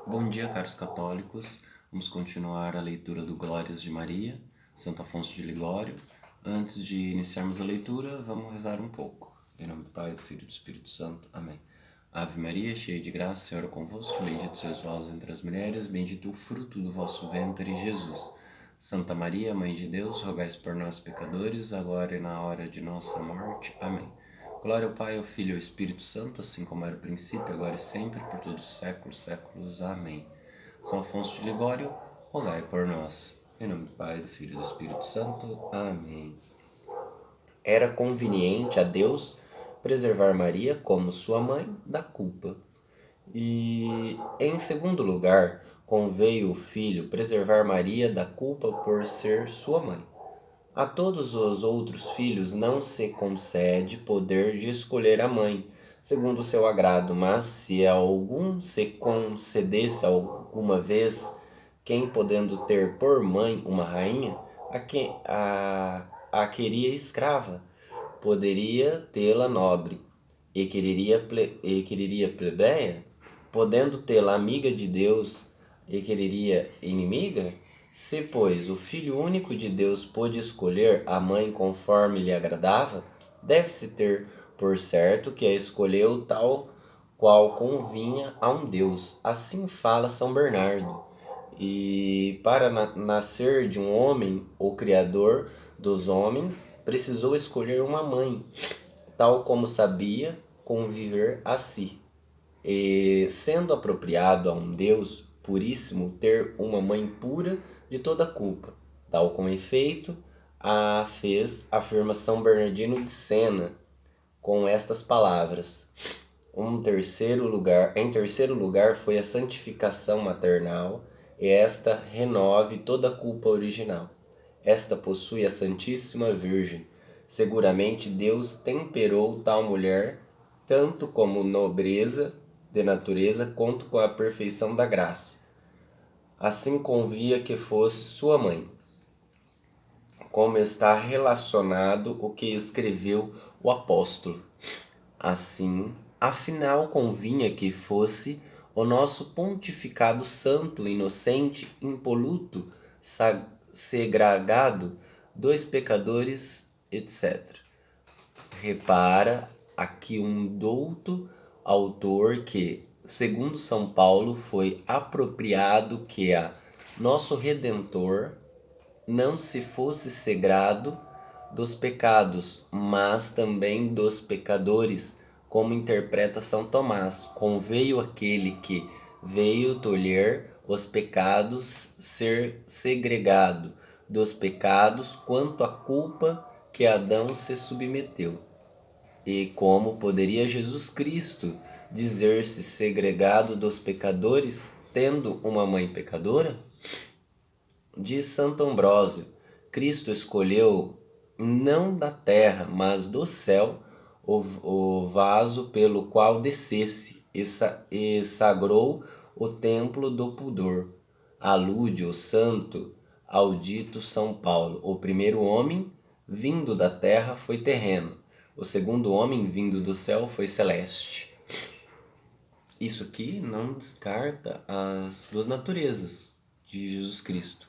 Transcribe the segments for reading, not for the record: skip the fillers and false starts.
Bom dia, caros católicos. Vamos continuar a leitura do Glórias de Maria, Santo Afonso de Ligório. Antes de iniciarmos a leitura, vamos rezar um pouco. Em nome do Pai, do Filho e do Espírito Santo. Amém. Ave Maria, cheia de graça, o Senhor é convosco. Bendito sois vós entre as mulheres, bendito o fruto do vosso ventre, Jesus. Santa Maria, Mãe de Deus, rogai por nós, pecadores, agora e na hora de nossa morte. Amém. Glória ao Pai, ao Filho e ao Espírito Santo, assim como era no princípio, agora e sempre, por todos os séculos, séculos. Amém. São Afonso de Ligório, rogai por nós. Em nome do Pai, do Filho e do Espírito Santo. Amém. Era conveniente a Deus preservar Maria como sua mãe da culpa. E, em segundo lugar, conveio o Filho preservar Maria da culpa por ser sua mãe. A todos os outros filhos não se concede poder de escolher a mãe, segundo o seu agrado, mas se a algum se concedesse alguma vez, quem podendo ter por mãe uma rainha, a queria escrava, poderia tê-la nobre, e quereria plebeia, podendo tê-la amiga de Deus, e quereria inimiga? Se, pois, o Filho único de Deus pôde escolher a mãe conforme lhe agradava, deve-se ter por certo que a escolheu tal qual convinha a um Deus. Assim fala São Bernardo. E para nascer de um homem, o Criador dos homens precisou escolher uma mãe, tal como sabia conviver a si. E sendo apropriado a um Deus puríssimo ter uma mãe pura de toda culpa, tal como efeito a fez afirma São Bernardino de Sena com estas palavras. Em terceiro lugar foi a santificação maternal, e esta renove toda a culpa original. Esta possui a Santíssima Virgem. Seguramente Deus temperou tal mulher tanto como nobreza de natureza quanto com a perfeição da graça. Assim convia que fosse sua mãe, como está relacionado o que escreveu o apóstolo. Assim, afinal convinha que fosse o nosso pontificado santo, inocente, impoluto, segregado dos pecadores, etc. Repara aqui um douto autor que, segundo São Paulo, foi apropriado que a nosso Redentor não se fosse segrado dos pecados, mas também dos pecadores, como interpreta São Tomás. Conveio aquele que veio tolher os pecados ser segregado dos pecados quanto à culpa que Adão se submeteu. E como poderia Jesus Cristo dizer-se segregado dos pecadores, tendo uma mãe pecadora? Diz Santo Ambrósio, Cristo escolheu não da terra, mas do céu, o vaso pelo qual descesse e sagrou o templo do pudor. Alude o santo ao dito São Paulo: o primeiro homem vindo da terra foi terreno, o segundo homem vindo do céu foi celeste. Isso aqui não descarta as duas naturezas de Jesus Cristo,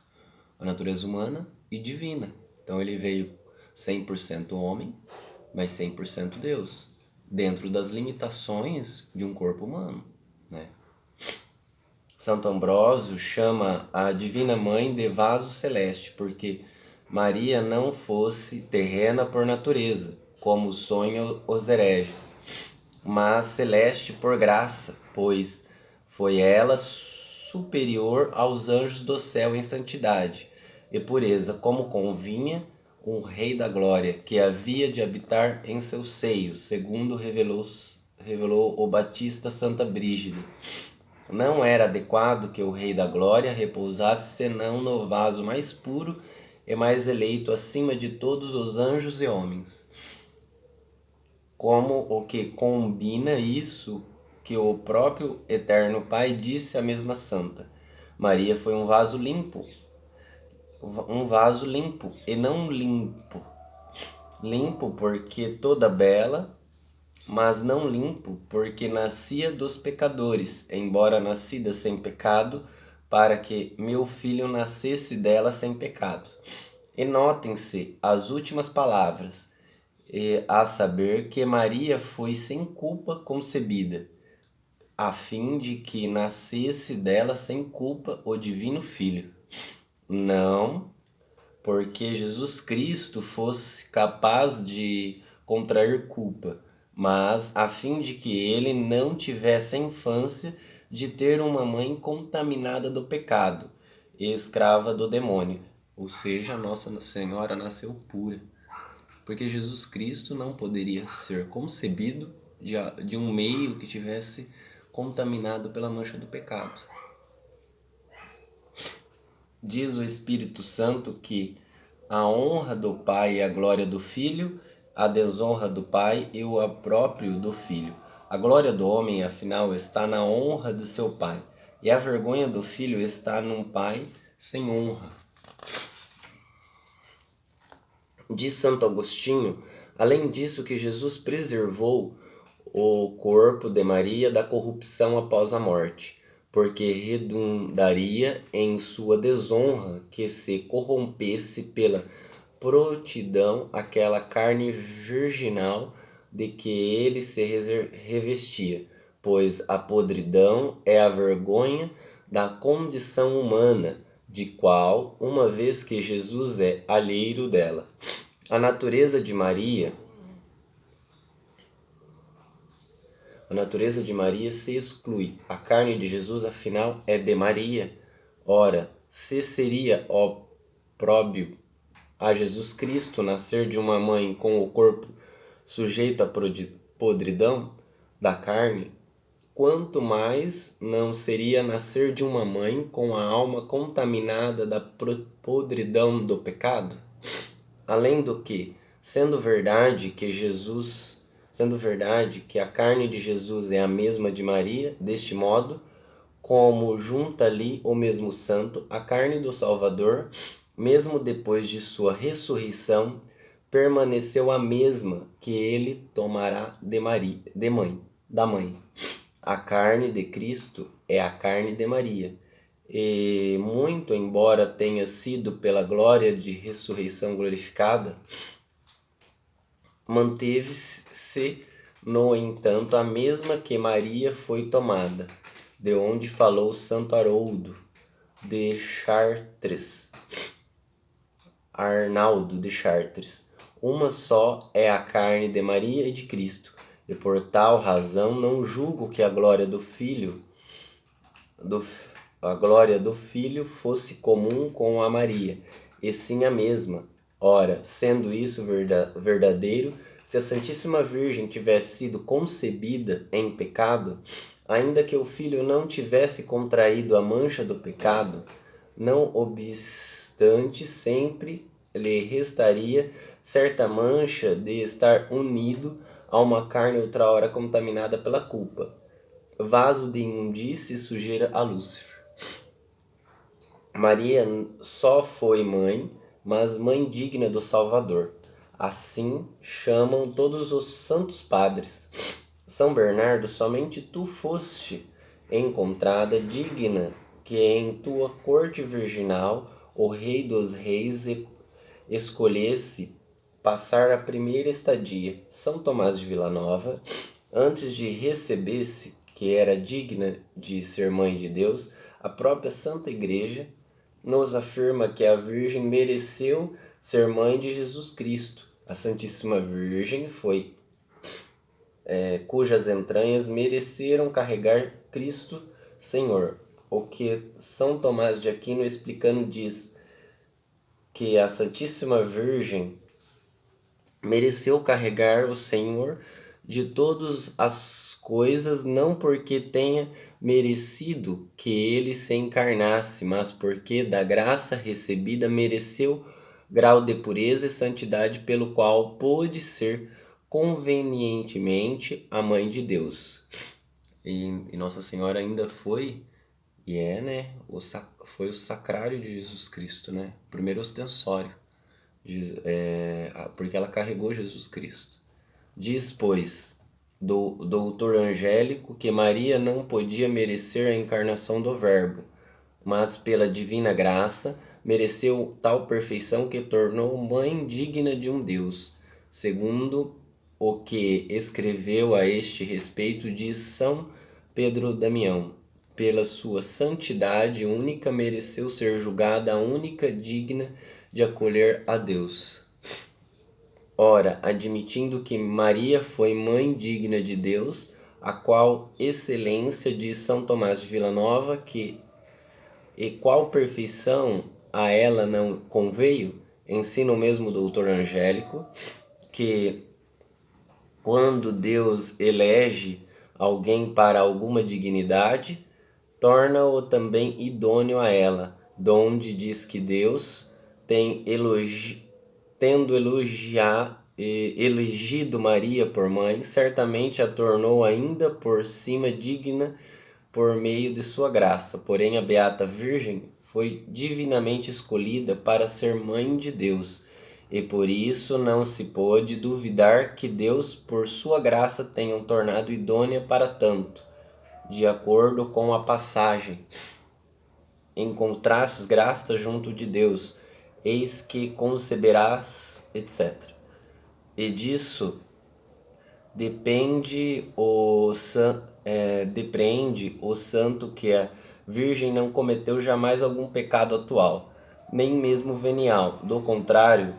a natureza humana e divina. Então ele veio 100% homem, mas 100% Deus, dentro das limitações de um corpo humano, né? Santo Ambrósio chama a Divina Mãe de vaso celeste, porque Maria não fosse terrena por natureza, como sonham os hereges, mas celeste por graça, pois foi ela superior aos anjos do céu em santidade e pureza, como convinha um rei da glória, que havia de habitar em seu seio, segundo revelou o Batista Santa Brígida. Não era adequado que o Rei da Glória repousasse senão no vaso mais puro e mais eleito acima de todos os anjos e homens. Como o que combina isso que o próprio Eterno Pai disse à mesma Santa. Maria foi um vaso limpo e não limpo. Limpo porque toda bela mas não limpo, porque nascia dos pecadores, embora nascida sem pecado, para que meu filho nascesse dela sem pecado. E notem-se as últimas palavras, a saber que Maria foi sem culpa concebida, a fim de que nascesse dela sem culpa o divino Filho. Não porque Jesus Cristo fosse capaz de contrair culpa, mas a fim de que ele não tivesse a infância de ter uma mãe contaminada do pecado, e escrava do demônio. Ou seja, Nossa Senhora nasceu pura, porque Jesus Cristo não poderia ser concebido de um meio que tivesse contaminado pela mancha do pecado. Diz o Espírito Santo que a honra do Pai e a glória do Filho, a desonra do Pai e o opróbrio do Filho. A glória do homem, afinal, está na honra de seu pai, e a vergonha do filho está num pai sem honra. Diz Santo Agostinho, além disso, que Jesus preservou o corpo de Maria da corrupção após a morte, porque redundaria em sua desonra que se corrompesse pela prontidão aquela carne virginal de que ele se revestia, pois a podridão é a vergonha da condição humana, de qual, uma vez que Jesus é alheiro dela. A natureza de Maria se exclui. A carne de Jesus, afinal, é de Maria. Ora, se seria opróbio a Jesus Cristo nascer de uma mãe com o corpo sujeito à podridão da carne, quanto mais não seria nascer de uma mãe com a alma contaminada da podridão do pecado? Além do que, sendo verdade que a carne de Jesus é a mesma de Maria, deste modo, como junta ali o mesmo santo, a carne do Salvador, mesmo depois de sua ressurreição, permaneceu a mesma que ele tomará da mãe. A carne de Cristo é a carne de Maria. E muito embora tenha sido pela glória de ressurreição glorificada, manteve-se, no entanto, a mesma que Maria foi tomada, de onde falou Santo Haroldo de Chartres, Arnaldo de Chartres. Uma só é a carne de Maria e de Cristo, e por tal razão não julgo que a glória do Filho fosse comum com a Maria, e sim a mesma. Ora, sendo isso verdadeiro, se a Santíssima Virgem tivesse sido concebida em pecado, ainda que o Filho não tivesse contraído a mancha do pecado, não obstante sempre lhe restaria certa mancha de estar unido a uma carne outrora contaminada pela culpa, vaso de imundícia e sujeira a Lúcifer. Maria só foi mãe, mas mãe digna do Salvador. Assim chamam todos os santos padres. São Bernardo, somente tu foste encontrada digna que em tua corte virginal o Rei dos Reis escolhesse passar a primeira estadia. São Tomás de Vilanova, antes de receber-se que era digna de ser mãe de Deus, a própria Santa Igreja nos afirma que a Virgem mereceu ser mãe de Jesus Cristo. A Santíssima Virgem foi cujas entranhas mereceram carregar Cristo Senhor. O que São Tomás de Aquino explicando diz que a Santíssima Virgem mereceu carregar o Senhor de todas as coisas, não porque tenha merecido que ele se encarnasse, mas porque da graça recebida mereceu grau de pureza e santidade pelo qual pôde ser convenientemente a mãe de Deus. E Nossa Senhora ainda foi, e é, né, foi o sacrário de Jesus Cristo, né, o primeiro ostensório, porque ela carregou Jesus Cristo. Diz, pois, do doutor Angélico que Maria não podia merecer a encarnação do Verbo, mas pela divina graça mereceu tal perfeição que tornou mãe digna de um Deus, segundo o que escreveu a este respeito diz São Pedro Damião. Pela sua santidade única mereceu ser julgada a única digna de acolher a Deus. Ora, admitindo que Maria foi mãe digna de Deus, a qual excelência diz São Tomás de Villanova que e qual perfeição a ela não conveio, ensina o mesmo doutor Angélico, que quando Deus elege alguém para alguma dignidade, torna-o também idôneo a ela, donde diz que Deus tem elegido Maria por mãe, certamente a tornou ainda por cima digna por meio de sua graça. Porém, a Beata Virgem foi divinamente escolhida para ser mãe de Deus, e por isso não se pôde duvidar que Deus, por sua graça, tenha o tornado idônea para tanto, de acordo com a passagem. Encontrastes graça junto de Deus, eis que conceberás, etc. E disso depreende o santo que a Virgem não cometeu jamais algum pecado atual, nem mesmo venial. Do contrário,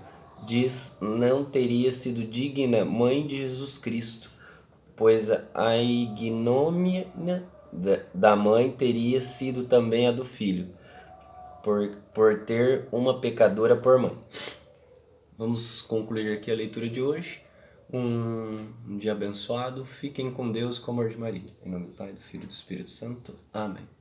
diz não teria sido digna mãe de Jesus Cristo, pois a ignomínia da mãe teria sido também a do filho, por ter uma pecadora por mãe. Vamos concluir aqui a leitura de hoje. Um dia abençoado. Fiquem com Deus, com o amor de Maria. Em nome do Pai, do Filho e do Espírito Santo. Amém.